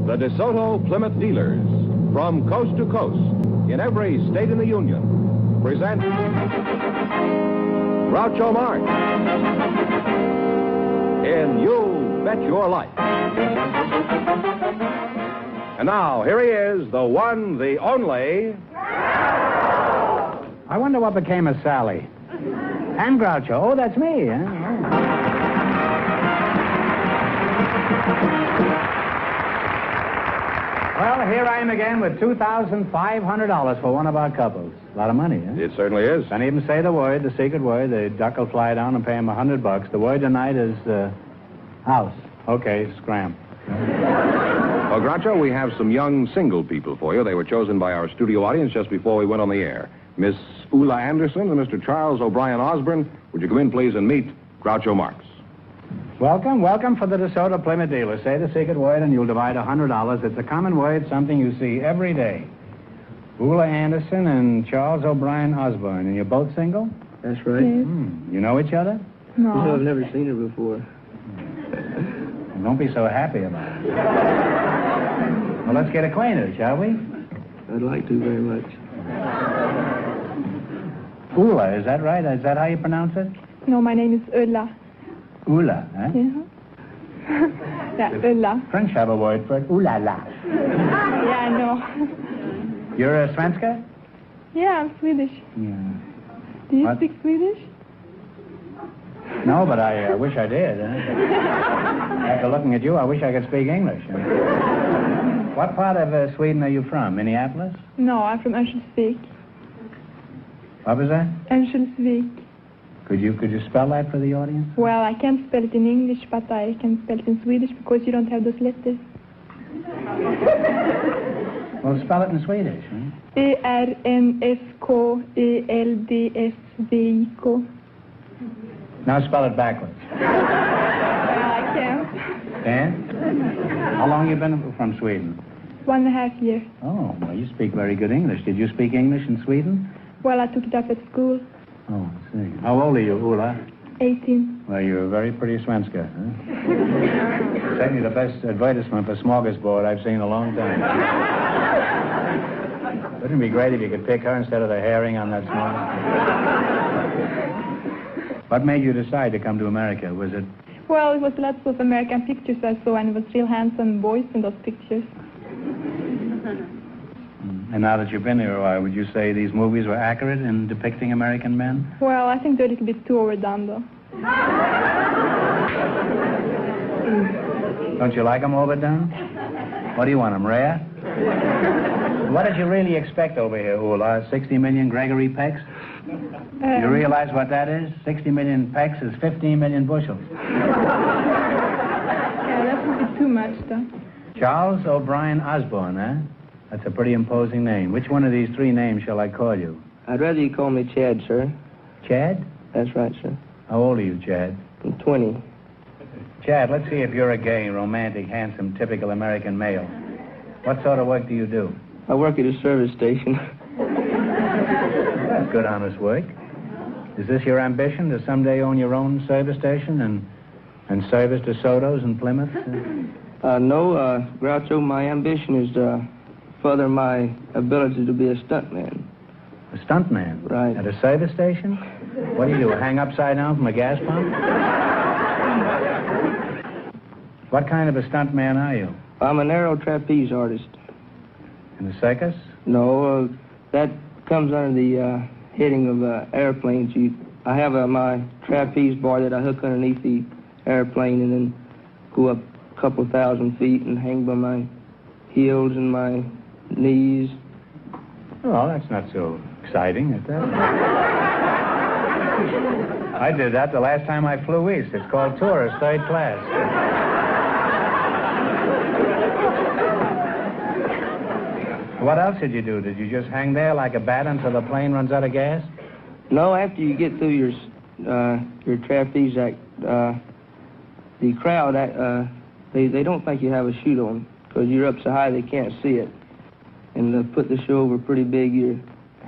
The DeSoto Plymouth dealers, from coast to coast, in every state in the Union, present Groucho Marx in You Bet Your Life. And now, here he is, the one, the only... I wonder what became of Sally. And Groucho. Oh, that's me, huh? Well, here I am again with $2,500 for one of our couples. A lot of money, huh? It certainly is. Don't even say the word, the secret word. The duck will fly down and pay him $100. The word tonight is, house. Okay, scram. Well, Groucho, we have some young single people for you. They were chosen by our studio audience just before we went on the air. Miss Ulla Anderson and Mr. Charles O'Brien Osborne, would you come in, please, and meet Groucho Marx? Welcome, welcome for the DeSoto Plymouth dealer. Say the secret word and you'll divide $100. It's a common word, something you see every day. Ulla Anderson and Charles O'Brien Osborne. And you're both single? That's right. Yes. You know each other? No. No, I've never seen her before. Don't be so happy about it. Well, let's get acquainted, shall we? I'd like to very much. Ulla, is that right? Is that how you pronounce it? No, my name is Ulla. Ulla, huh? Yeah. Yeah, Ulla. French have a word for it. Ooh la la. Yeah, I know. You're a Svenska? Yeah, I'm Swedish. Yeah. Do you What? speak Swedish? No, but I wish I did. After looking at you, I wish I could speak English. What part of Sweden are you from? Minneapolis? No, I'm from Örnsköldsvik. What was that? Örnsköldsvik. Could you spell that for the audience? Well, I can't spell it in English, but I can spell it in Swedish because you don't have those letters. Well, spell it in Swedish. Huh? ERNSKELDSVIK. Now spell it backwards. Well, I can't. And? How long you been from Sweden? 1.5 years. Oh, well, you speak very good English. Did you speak English in Sweden? Well, I took it up at school. Oh, I see. How old are you, Ulla? 18. Well, you're a very pretty Svenska, huh? Certainly the best advertisement for smorgasbord I've seen in a long time. Wouldn't it be great if you could pick her instead of the herring on that smorgasbord? What made you decide to come to America? Was it... Well, it was lots of American pictures I saw, and it was real handsome boys in those pictures. And now that you've been here a while, would you say these movies were accurate in depicting American men? Well, I think they're a little bit too overdone, though. Don't you like them overdone? What do you want, them rare? What did you really expect over here, Ulla? 60 million Gregory Pecks? You realize what that is? 60 million pecks is 15 million bushels. Yeah, that would be too much, though. Charles O'Brien Osborne, huh? That's a pretty imposing name. Which one of these three names shall I call you? I'd rather you call me Chad, sir. Chad? That's right, sir. How old are you, Chad? I'm 20. Chad, let's see if you're a gay, romantic, handsome, typical American male. What sort of work do you do? I work at a service station. That's good, honest work. Is this your ambition, to someday own your own service station and service DeSotos in Plymouth? No, Groucho, my ambition is to further my ability to be a stuntman. A stuntman? Right. At a service station? What do? Hang upside down from a gas pump? What kind of a stuntman are you? I'm an aero trapeze artist. In the circus? No, that comes under the heading of airplanes. I have my trapeze bar that I hook underneath the airplane and then go up a couple thousand feet and hang by my heels and my knees. Oh, that's not so exciting, is that? I did that the last time I flew east. It's called tourist, third class. What else did you do? Did you just hang there like a bat until the plane runs out of gas? No, after you get through your trapeze act, the crowd, they don't think you have a chute on because you're up so high they can't see it. And they put the show over pretty big. You're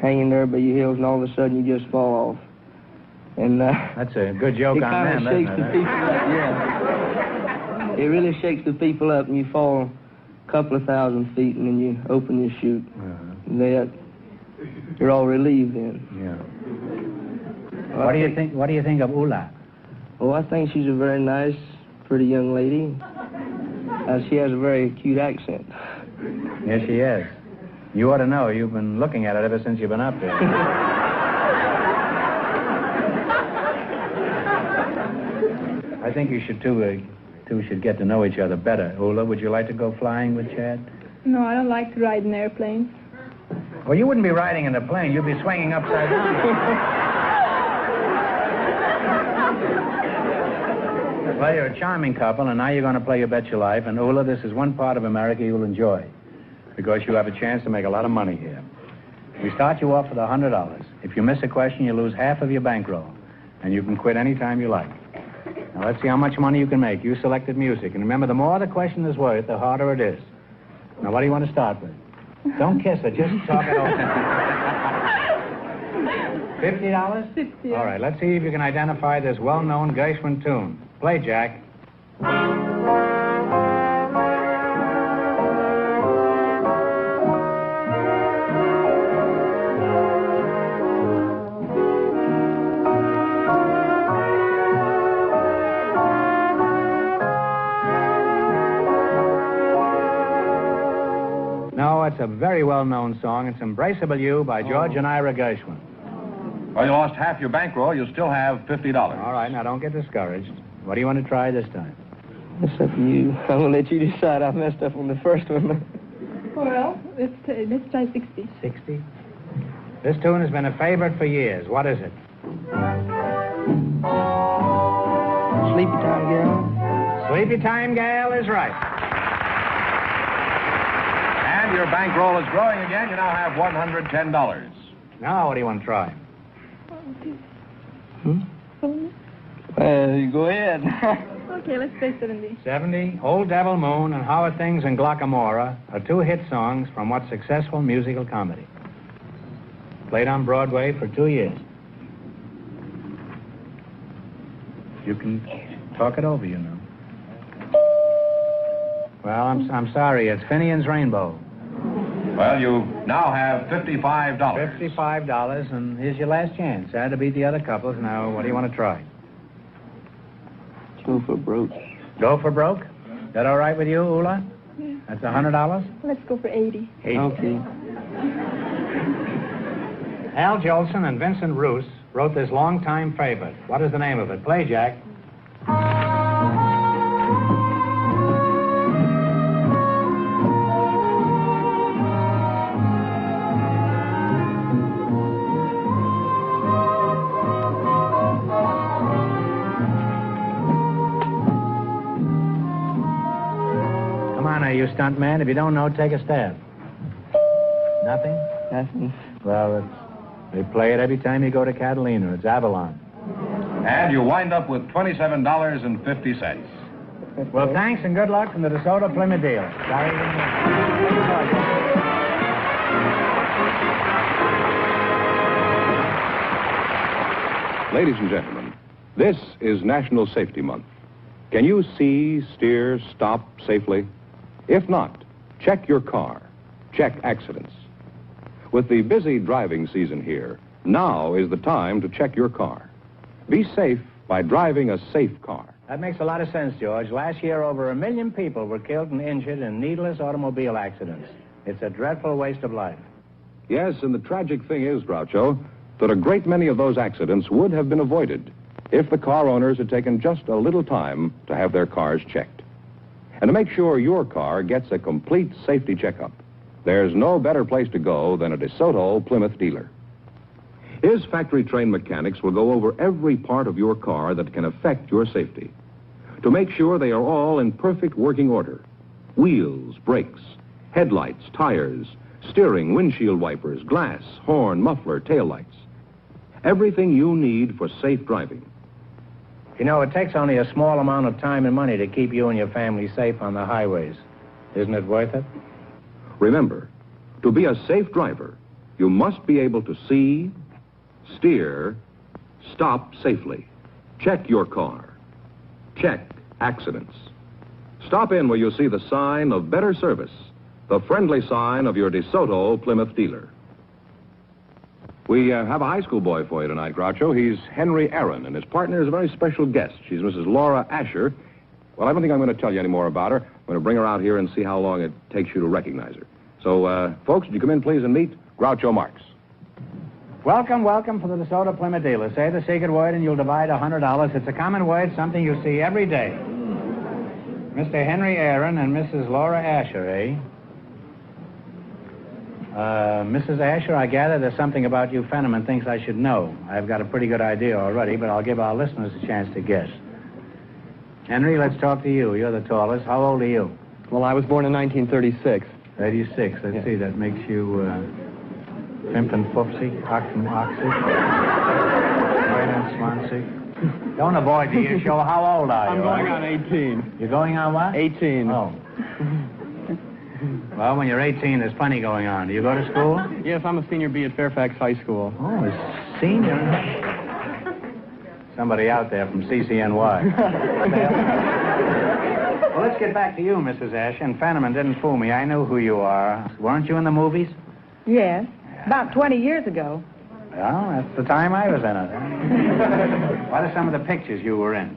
hanging there by your heels, and all of a sudden you just fall off. And that's a good joke on them, isn't it? It kind of shakes the people up, yeah. It really shakes the people up, and you fall couple of 1,000 feet, and then you open your chute. And you're all relieved then. Yeah. What do you think of Ula? Well, I think she's a very nice, pretty young lady. She has a very cute accent. Yes, she is. You ought to know. You've been looking at it ever since you've been up there. I think you should two should get to know each other better. Ula, would you like to go flying with Chad? No, I don't like to ride in airplanes. Well, you wouldn't be riding in a plane. You'd be swinging upside down. Well, you're a charming couple, and now you're going to play You Bet Your Life. And Ula, this is one part of America you'll enjoy, because you have a chance to make a lot of money here. We start you off with $100. If you miss a question, you lose half of your bankroll, and you can quit any time you like. Now, let's see how much money you can make. You selected music, and remember, the more the question is worth, the harder it is. Now, what do you want to start with? Don't kiss her, just talk it over. $50? 50. All right, let's see if you can identify this well-known Gershwin tune. Play, Jack. No, it's a very well-known song. It's Embraceable You by George and Ira Gershwin. Well, you lost half your bankroll. You still have $50. All right, now don't get discouraged. What do you want to try this time? It's up to you. I'm going to let you decide. I messed up on the first one. Well, let's try 60. 60? This tune has been a favorite for years. What is it? Sleepy Time Gal. Sleepy Time Gal is right. And your bankroll is growing again. You now have $110. Now, what do you want to try? You go ahead. Okay, let's play 70. 70, Old Devil Moon and How Are Things in Glockamora are two hit songs from what successful musical comedy? Played on Broadway for 2 years. You can talk it over, you know. Well, I'm sorry. It's Finian's Rainbow. Well, you now have $55. $55, and here's your last chance. I had to beat the other couples. Now, what do you want to try? Go for broke. Go for broke? That all right with you, Ula? Yeah. That's $100? Let's go for 80. 80. Okay. Al Jolson and Vincent Roos wrote this long-time favorite. What is the name of it? Play, Jack. Come on now, you stunt man. If you don't know, take a stab. Nothing? Nothing. Well, they play it every time you go to Catalina. It's Avalon. And you wind up with $27.50. Well, thanks and good luck from the DeSoto Plymouth deal. Ladies and gentlemen, this is National Safety Month. Can you see, steer, stop safely? If not, check your car. Check accidents. With the busy driving season here, now is the time to check your car. Be safe by driving a safe car. That makes a lot of sense, George. Last year, over 1 million people were killed and injured in needless automobile accidents. It's a dreadful waste of life. Yes, and the tragic thing is, Groucho, that a great many of those accidents would have been avoided if the car owners had taken just a little time to have their cars checked. And to make sure your car gets a complete safety checkup, there's no better place to go than a DeSoto Plymouth dealer. His factory-trained mechanics will go over every part of your car that can affect your safety to make sure they are all in perfect working order. Wheels, brakes, headlights, tires, steering, windshield wipers, glass, horn, muffler, taillights. Everything you need for safe driving. You know, it takes only a small amount of time and money to keep you and your family safe on the highways. Isn't it worth it? Remember, to be a safe driver, you must be able to see, steer, stop safely. Check your car. Check accidents. Stop in where you'll see the sign of better service, the friendly sign of your DeSoto Plymouth dealer. We have a high school boy for you tonight, Groucho. He's Henry Aaron, and his partner is a very special guest. She's Mrs. Laura Asher. Well, I don't think I'm going to tell you any more about her. I'm going to bring her out here and see how long it takes you to recognize her. So, folks, would you come in, please, and meet Groucho Marx. Welcome, welcome for the DeSoto Plymouth dealer. Say the secret word and you'll divide $100. It's a common word, something you see every day. Mr. Henry Aaron and Mrs. Laura Asher, eh? Mrs. Asher, I gather there's something about you Fenneman thinks I should know. I've got a pretty good idea already, but I'll give our listeners a chance to guess. Henry, let's talk to you. You're the tallest. How old are you? Well, I was born in 1936. 36. Let's see, that makes you, Pimp and Foopsie, Oxen, Oxy, Right and Swansea. Don't avoid the issue. How old are you? I'm going on 18. You're going on what? 18. Oh. Well, when you're 18, there's plenty going on. Do you go to school? Yes, I'm a senior B at Fairfax High School. Oh, a senior. Somebody out there from CCNY. Well, let's get back to you, Mrs. Asher. And Fenneman didn't fool me. I knew who you are. Weren't you in the movies? Yes, about 20 years ago. Well, that's the time I was in it. What are some of the pictures you were in?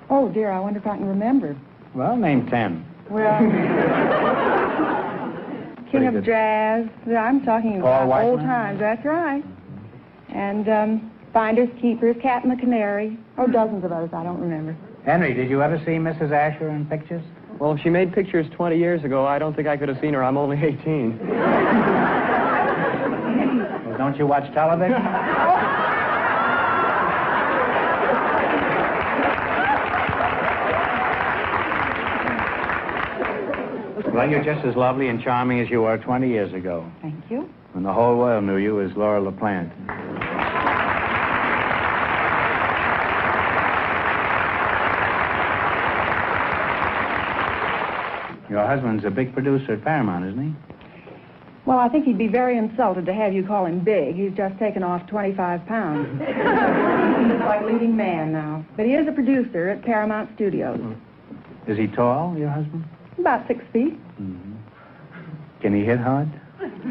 Oh, dear, I wonder if I can remember. Well, name 10. Well, King of Jazz. Yeah, I'm talking Paul about old Whiteman? times. That's right. And Finders, Keepers, Cat and the Canary. Oh, dozens of others. I don't remember. Henry, did you ever see Mrs. Asher in pictures? Well, if she made pictures 20 years ago, I don't think I could have seen her. I'm only 18. Well, don't you watch television? Well, you're just as lovely and charming as you were 20 years ago, Thank you. when the whole world knew you as Laura LaPlante. Your husband's a big producer at Paramount, isn't he? Well, I think he'd be very insulted to have you call him big. He's just taken off 25 pounds. He's like leading man now. But he is a producer at Paramount Studios. Is he tall, your husband? About 6 feet. Mm-hmm. Can he hit hard?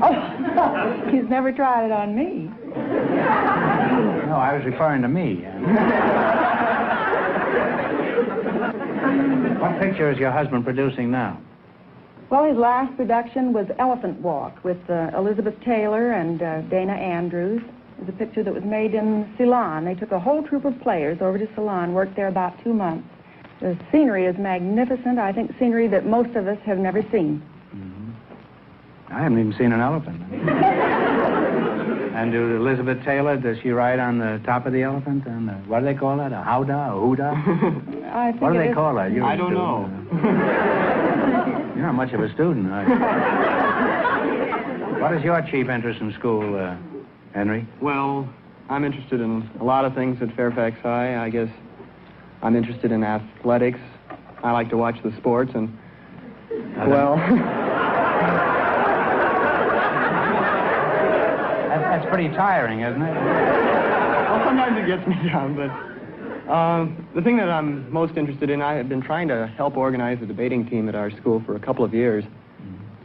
Oh, he's never tried it on me. No, I was referring to me. What picture is your husband producing now? Well, his last production was Elephant Walk with Elizabeth Taylor and Dana Andrews. It was a picture that was made in Ceylon. They took a whole troop of players over to Ceylon, worked there about 2 months. The scenery is magnificent. I think scenery that most of us have never seen. Mm-hmm. I haven't even seen an elephant. And do Elizabeth Taylor, does she ride on the top of the elephant? And what do they call that? A howdah? A hoodah? I think What do it they is- call that? You're I a don't student. know. You're not much of a student, are you? What is your chief interest in school, Henry? Well, I'm interested in a lot of things at Fairfax High. I guess I'm interested in athletics. I like to watch the sports and, well... That's pretty tiring, isn't it? Well, sometimes it gets me down, but the thing that I'm most interested in, I have been trying to help organize a debating team at our school for a couple of years.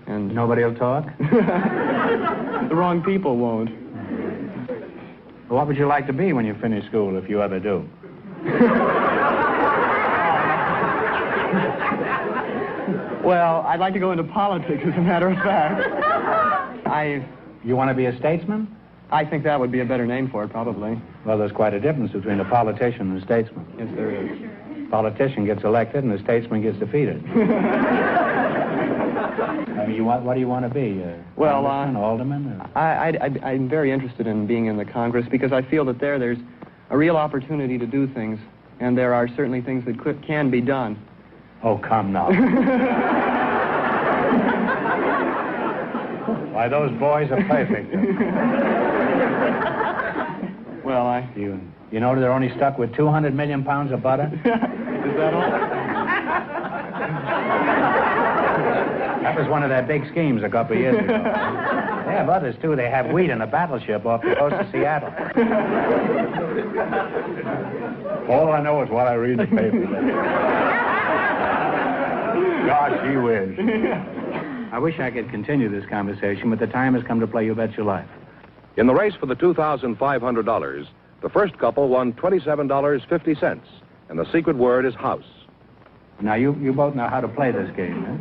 And Nobody will talk? the wrong people won't. What would you like to be when you finish school, if you ever do? Well, I'd like to go into politics, as a matter of fact. You want to be a statesman? I think that would be a better name for it, probably. Well, there's quite a difference between a politician and a statesman. Yes, there is. Politician gets elected and a statesman gets defeated. I mean, what do you want to be? Well, Congressman, alderman? Or... I'm very interested in being in the Congress because I feel that there's a real opportunity to do things, and there are certainly things that can be done. Oh, come now. Why, those boys are perfect. Well, You know they're only stuck with 200 million pounds of butter? Is that all? That was one of their big schemes a couple of years ago. They have others, too. They have wheat in a battleship off the coast of Seattle. All I know is what I read in the paper. Gosh, gee whiz. I wish I could continue this conversation, but the time has come to play You Bet Your Life. In the race for the $2,500, the first couple won $27.50, and the secret word is house. Now, you both know how to play this game, huh?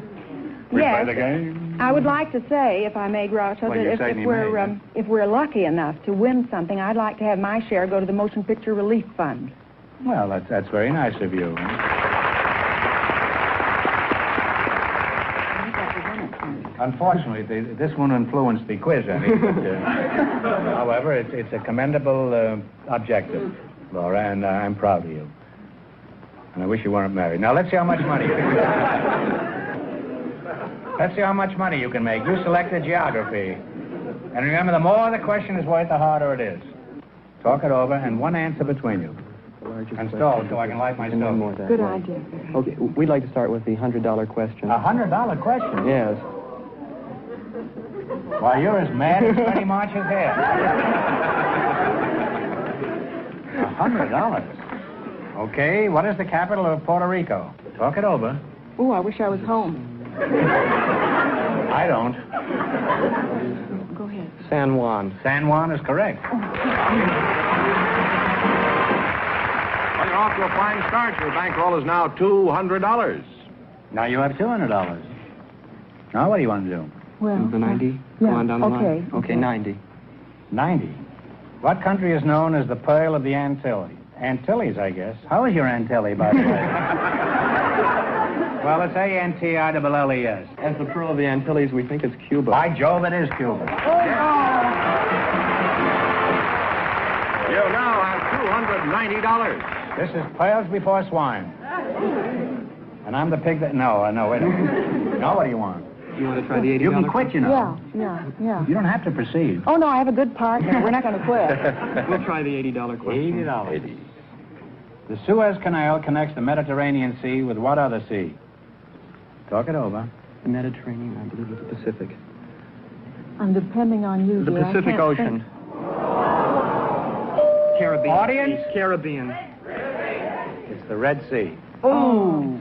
We Yes. play the game? I would like to say, if I may, Groucho, Well, you that certainly may. if we're lucky enough to win something, I'd like to have my share go to the Motion Picture Relief Fund. Well, that's very nice of you. Unfortunately, this won't influence the quiz any. But, however, it's a commendable objective, Laura, and I'm proud of you. And I wish you weren't married. Now, let's see how much money you can Let's see how much money you can make. You selected geography. And remember, the more the question is worth, the harder it is. Talk it over, and one answer between you. And stall so I can light my stove. Good idea. Okay, we'd like to start with the $100 question. $100 question? Yes. Why, you're as mad as Freddie March's hair. $100. Okay, what is the capital of Puerto Rico? Talk it over. Oh, I wish I was home. I don't. Go ahead. San Juan. San Juan is correct. Well, you're off to a fine start. Your bankroll is now $200. Now you have $200. Now what do you want to do? Well, The 90? yeah, Go on down the okay, line. Okay, 90. 90. What country is known as the Pearl of the Antilles? Antilles, I guess. How is your Antilles, by the way? Well, let's say Antilles. As the Pearl of the Antilles, we think it's Cuba. By Jove, it is Cuba. You now have $290. This is Pearls Before Swine. And I'm the pig that... No, wait a minute. Now what do you want? You want to try the $80? You can quit, you know. Yeah. You don't have to proceed. Oh, no, I have a good partner. We're not going to quit. We'll try the $80 question. $80. The Suez Canal connects the Mediterranean Sea with what other sea? Talk it over. The Mediterranean, I believe, is the Pacific. I'm depending on you, The dear. I Pacific can't Ocean. think. Caribbean. Audience? Caribbean. It's the Red Sea. Oh!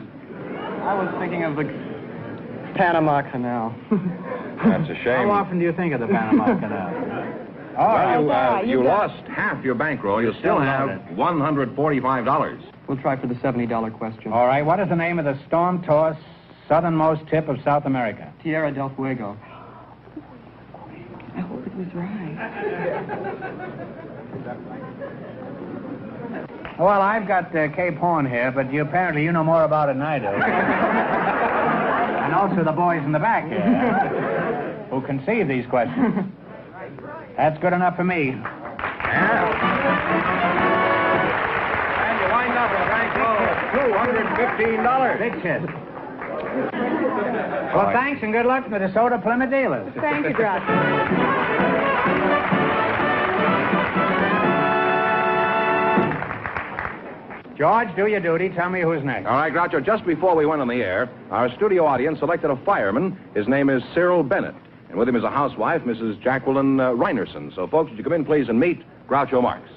I was thinking of the Panama Canal. That's a How shame. often do you think of the Panama Canal? Well, you you got lost half your bankroll. You still have loaded. $145. We'll try for the $70 question. All right, what is the name of the storm-tossed southernmost tip of South America? Tierra del Fuego. I hope it was right. Well, I've got Cape Horn here, but apparently you know more about it than I do. And also the boys in the back here, who conceive these questions. That's good enough for me. Yeah. And you wind up with a bankroll of $215. Big hit. Well, thanks and good luck to the DeSoto Plymouth dealers. Thank you, Groucho. George, do your duty. Tell me who's next. All right, Groucho, just before we went on the air, our studio audience selected a fireman. His name is Cyril Bennett. And with him is a housewife, Mrs. Jacqueline Reinerson. So, folks, would you come in, please, and meet Groucho Marx.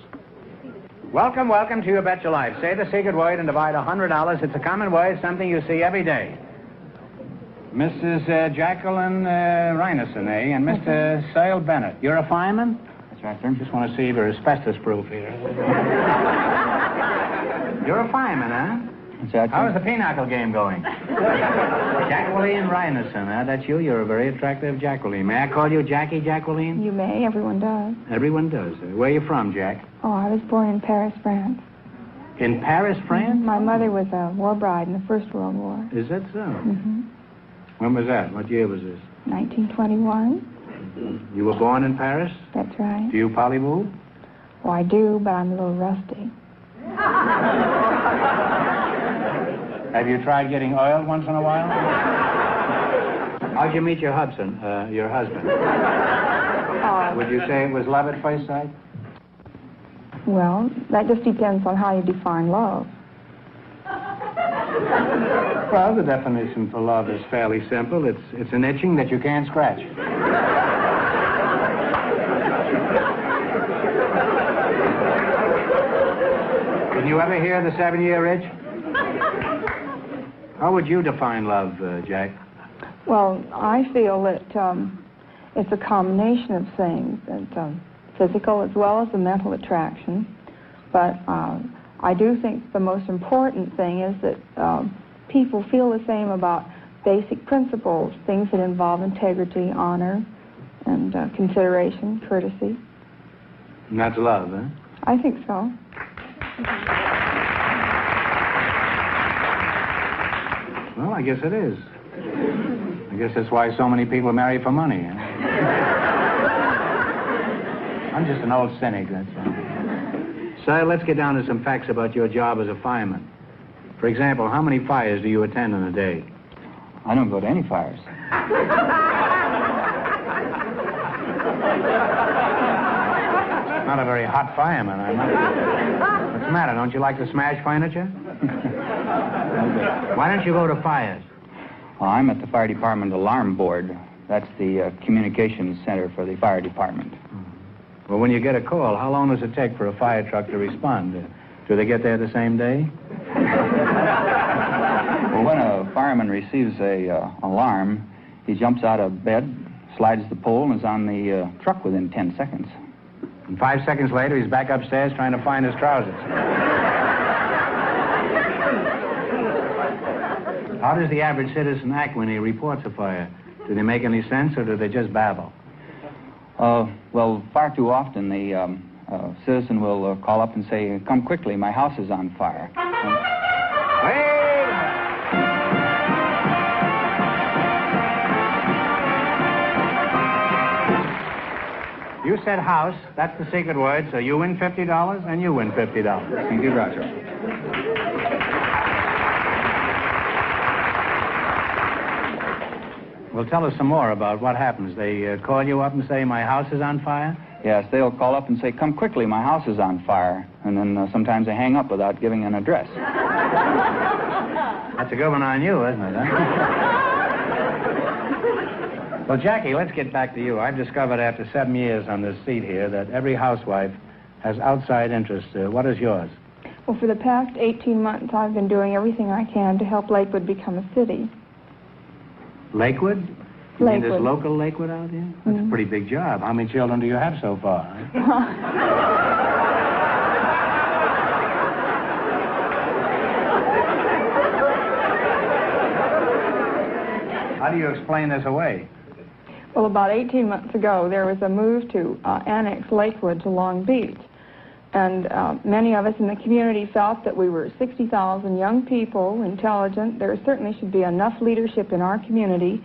Welcome to You Bet Your Life. Say the secret word and divide $100. It's a common word, something you see every day. Mrs. Jacqueline Reinerson, eh? And Mr. Cyril Bennett. You're a fireman? That's right, sir. Just want to see if you're asbestos-proof here. You're a fireman, huh? How's the pinochle game going? Jacqueline Reinerson, huh? That's you. You're a very attractive Jacqueline. May I call you Jackie Jacqueline? You may. Everyone does. Everyone does. Where are you from, Jack? Oh, I was born in Paris, France. In Paris, France? My mother was a war bride in the First World War. Is that so? Mm-hmm. When was that? What year was this? 1921. You were born in Paris? That's right. Do you polymove? Oh, I do, but I'm a little rusty. Have you tried getting oiled once in a while? How'd you meet your husband? Would you say it was love at first sight? Well, that just depends on how you define love. Well, the definition for love is fairly simple. It's an itching that you can't scratch. Did you ever hear the 7-year itch? How would you define love, Jack? Well, I feel that it's a combination of things, and physical as well as the mental attraction. But I do think the most important thing is that people feel the same about basic principles, things that involve integrity, honor, and consideration, courtesy. And that's love, huh? I think so. Well, I guess it is. I guess that's why so many people marry for money. Huh? I'm just an old cynic, that's all. So let's get down to some facts about your job as a fireman. For example, how many fires do you attend in a day? I don't go to any fires. Not a very hot fireman, I must say. What's the matter? Don't you like to smash furniture? Why don't you go to fires? Well, I'm at the fire department alarm board. That's the communications center for the fire department. Well, when you get a call, how long does it take for a fire truck to respond? Do they get there the same day? Well, when a fireman receives a alarm, he jumps out of bed, slides the pole, and is on the truck within 10 seconds. And 5 seconds later, he's back upstairs trying to find his trousers. How does the average citizen act when he reports a fire? Do they make any sense, or do they just babble? Well, far too often the citizen will call up and say, "Come quickly, my house is on fire." You said house. That's the secret word. So you win $50 and you win $50. Thank you, Roger. Well, tell us some more about what happens. They call you up and say, "My house is on fire"? Yes, they'll call up and say, "Come quickly, my house is on fire." And then sometimes they hang up without giving an address. That's a good one on you, isn't it? Huh? Well, Jackie, let's get back to you. I've discovered after 7 years on this seat here that every housewife has outside interests. What is yours? Well, for the past 18 months, I've been doing everything I can to help Lakewood become a city. Lakewood? You mean this Lakewood. local Lakewood out here? That's a pretty big job. How many children do you have so far? How do you explain this away? Well, about 18 months ago, there was a move to annex Lakewood to Long Beach. And many of us in the community felt that we were 60,000 young people, intelligent. There certainly should be enough leadership in our community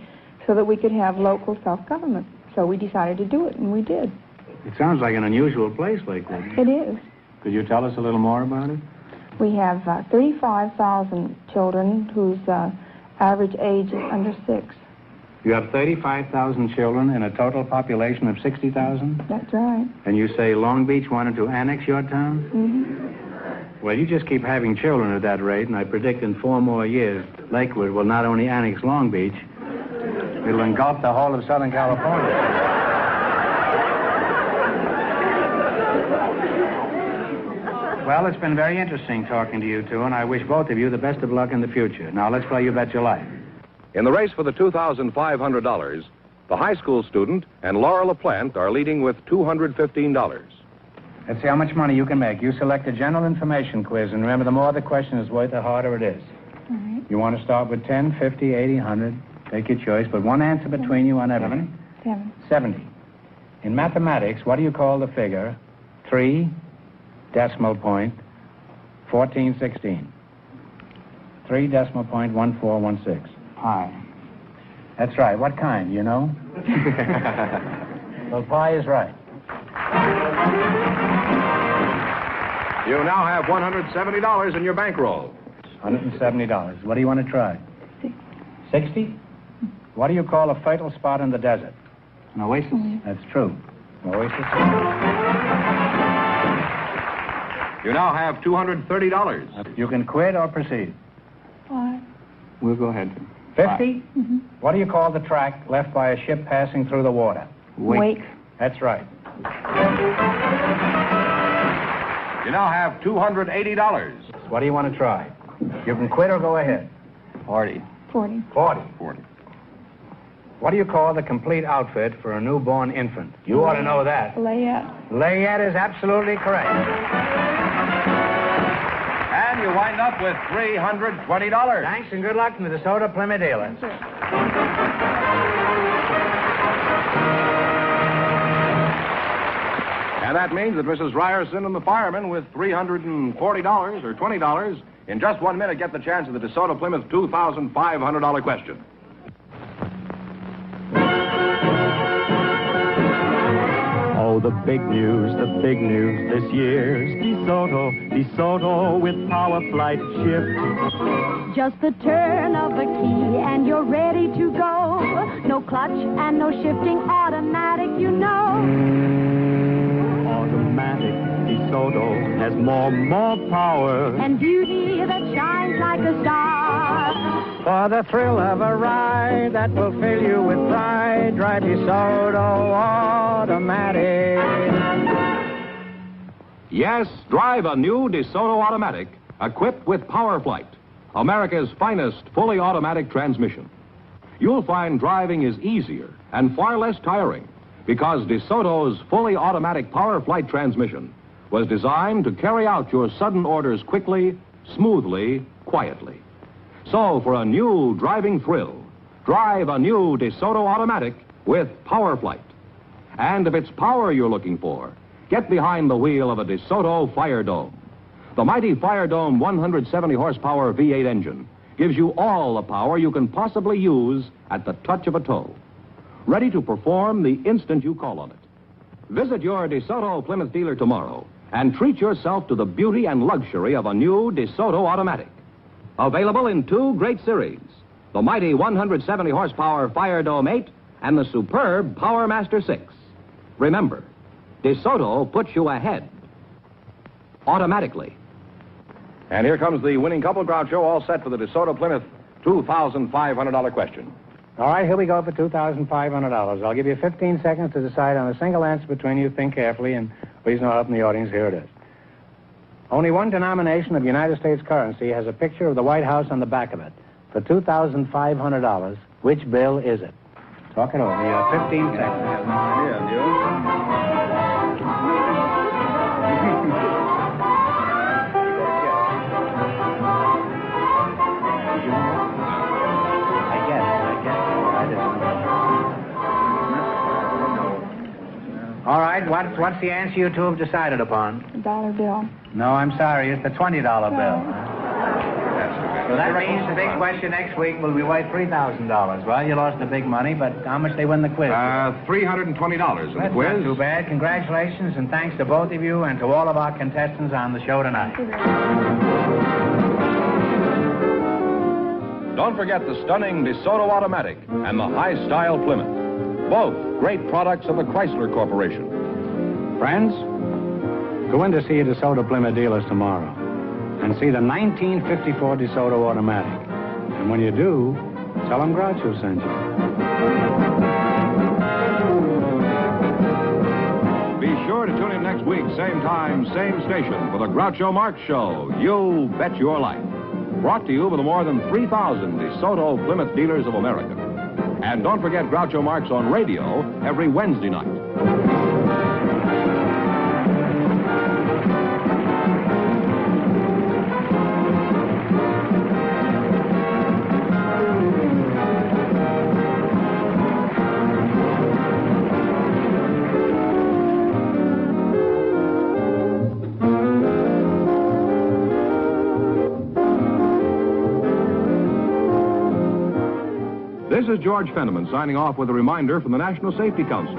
so that we could have local self-government. So we decided to do it, and we did. It sounds like an unusual place, Lakewood. It is. Could you tell us a little more about it? We have 35,000 children whose average age is under 6. You have 35,000 children in a total population of 60,000? That's right. And you say Long Beach wanted to annex your town? Mm-hmm. Well, you just keep having children at that rate, and I predict in 4 more years, Lakewood will not only annex Long Beach, it'll engulf the whole of Southern California. Well, it's been very interesting talking to you two, and I wish both of you the best of luck in the future. Now, let's play You Bet Your Life. In the race for the $2,500, the high school student and Laura LaPlante are leading with $215. Let's see how much money you can make. You select a general information quiz, and remember, the more the question is worth, the harder it is. All right. You want to start with 10, 50, 80, 100. Take your choice, but one answer between you on everything. 70. In mathematics, what do you call the figure 3 decimal point 1416? 3 decimal point 1416. Pi. That's right. What kind, you know? Well, pi is right. You now have $170 in your bankroll. $170. What do you want to try? 60? What do you call a fatal spot in the desert? An oasis? That's true. Oasis. You now have $230. You can quit or proceed. 5. We'll go ahead. 50? Mm-hmm. What do you call the track left by a ship passing through the water? Wake. That's right. You now have $280. What do you want to try? You can quit or go ahead. 40. 40. 40. 40. What do you call the complete outfit for a newborn infant? You ought to know that. Layette. Layette is absolutely correct. And you wind up with $320. Thanks and good luck to the DeSoto Plymouth dealers. And that means that Mrs. Ryerson and the fireman with $340 or $20 in just 1 minute get the chance of the DeSoto Plymouth $2,500 question. Oh, the big news this year's DeSoto with Power Flight Shift. Just the turn of a key and you're ready to go. No clutch and no shifting, automatic, you know. Automatic DeSoto has more power And beauty that shines like a star. For the thrill of a ride that will fill you with pride, drive DeSoto Automatic. Yes, drive a new DeSoto Automatic equipped with Power Flight, America's finest fully automatic transmission. You'll find driving is easier and far less tiring because DeSoto's fully automatic Power Flight transmission was designed to carry out your sudden orders quickly, smoothly, quietly. So for a new driving thrill, drive a new DeSoto Automatic with Power Flight. And if it's power you're looking for, get behind the wheel of a DeSoto Fire Dome. The mighty Fire Dome 170 horsepower V8 engine gives you all the power you can possibly use at the touch of a toe. Ready to perform the instant you call on it. Visit your DeSoto Plymouth dealer tomorrow and treat yourself to the beauty and luxury of a new DeSoto Automatic. Available in two great series, the mighty 170 horsepower Fire Dome 8 and the superb Power Master 6. Remember, DeSoto puts you ahead automatically. And here comes the winning couple, Groucho, all set for the DeSoto Plymouth $2,500 question. All right, here we go for $2,500. I'll give you 15 seconds to decide on a single answer between you. Think carefully, and please no help from the audience. Here it is. Only one denomination of United States currency has a picture of the White House on the back of it. For $2,500, which bill is it? Talk it over. You have 15 seconds. I have no idea, do you? All right, what's the answer you two have decided upon? A dollar bill. No, I'm sorry, it's the $20 bill. So that means the big question next week will be worth $3,000. Well, you lost the big money, but how much they win the quiz? $320 in the That's quiz. not too bad. Congratulations, and thanks to both of you and to all of our contestants on the show tonight. Don't forget the stunning DeSoto Automatic and the high-style Plymouth. Both great products of the Chrysler Corporation. Friends, go in to see your DeSoto Plymouth dealers tomorrow and see the 1954 DeSoto Automatic. And when you do, tell them Groucho sent you. Be sure to tune in next week, same time, same station, for the Groucho Marx Show. You bet your life. Brought to you by the more than 3,000 DeSoto Plymouth dealers of America. And don't forget Groucho Marx on radio every Wednesday night. This is George Fenneman signing off with a reminder from the National Safety Council.